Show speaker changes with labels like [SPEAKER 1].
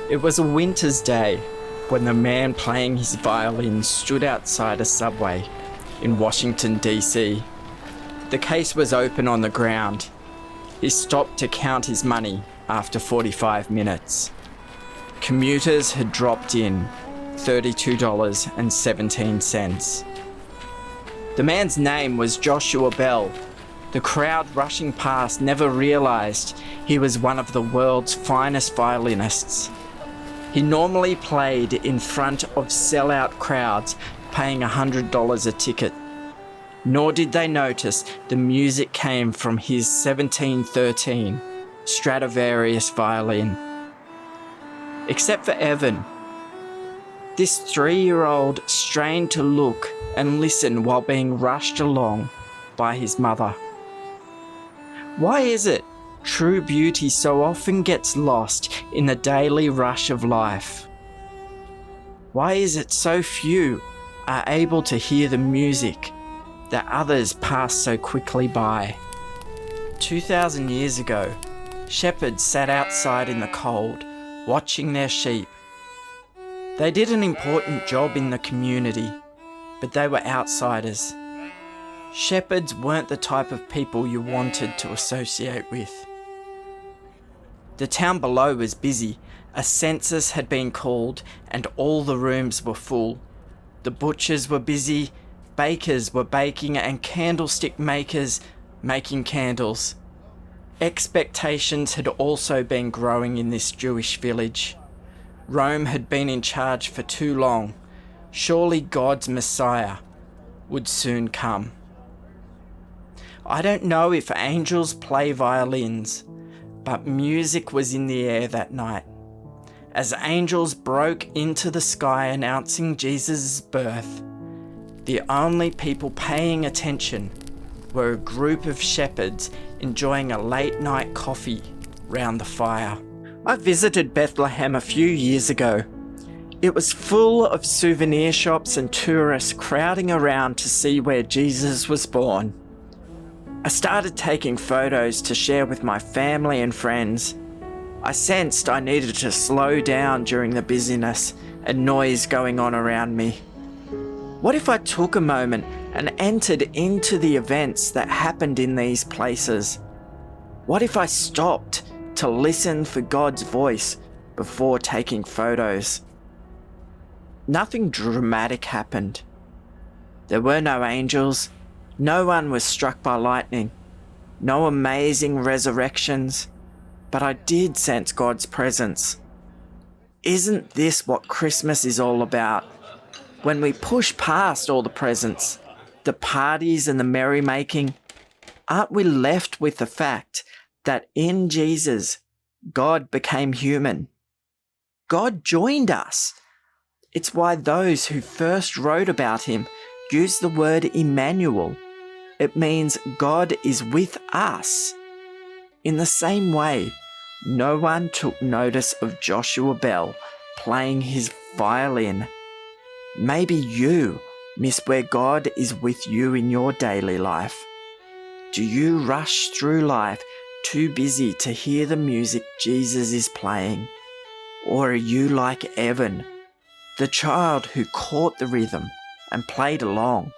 [SPEAKER 1] It was a winter's day when the man playing his violin stood outside a subway in Washington, D.C. The case was open on the ground. He stopped to count his money after 45 minutes. Commuters had dropped in $32.17. The man's name was Joshua Bell. The crowd rushing past never realised he was one of the world's finest violinists. He normally played in front of sellout crowds paying $100 a ticket. Nor did they notice the music came from his 1713 Stradivarius violin. Except for Evan. This 3-year-old strained to look and listen while being rushed along by his mother. Why is it true beauty so often gets lost in the daily rush of life? Why is it so few are able to hear the music that others pass so quickly by? 2,000 years ago, shepherds sat outside in the cold, watching their sheep. They did an important job in the community, but they were outsiders. Shepherds weren't the type of people you wanted to associate with. The town below was busy. A census had been called and all the rooms were full. The butchers were busy, bakers were baking, and candlestick makers making candles. Expectations had also been growing in this Jewish village. Rome had been in charge for too long. Surely God's Messiah would soon come. I don't know if angels play violins, but music was in the air that night. As angels broke into the sky announcing Jesus' birth, the only people paying attention were a group of shepherds enjoying a late night coffee round the fire. I visited Bethlehem a few years ago. It was full of souvenir shops and tourists crowding around to see where Jesus was born. I started taking photos to share with my family and friends. I sensed I needed to slow down during the busyness and noise going on around me. What if I took a moment and entered into the events that happened in these places? What if I stopped to listen for God's voice before taking photos? Nothing dramatic happened. There were no angels. No one was struck by lightning. No amazing resurrections. But I did sense God's presence. Isn't this what Christmas is all about? When we push past all the presents, the parties and the merrymaking, aren't we left with the fact that in Jesus, God became human? God joined us. It's why those who first wrote about him used the word Emmanuel. It means God is with us. In the same way, no one took notice of Joshua Bell playing his violin. Maybe you miss where God is with you in your daily life. Do you rush through life too busy to hear the music Jesus is playing? Or are you like Evan, the child who caught the rhythm and played along?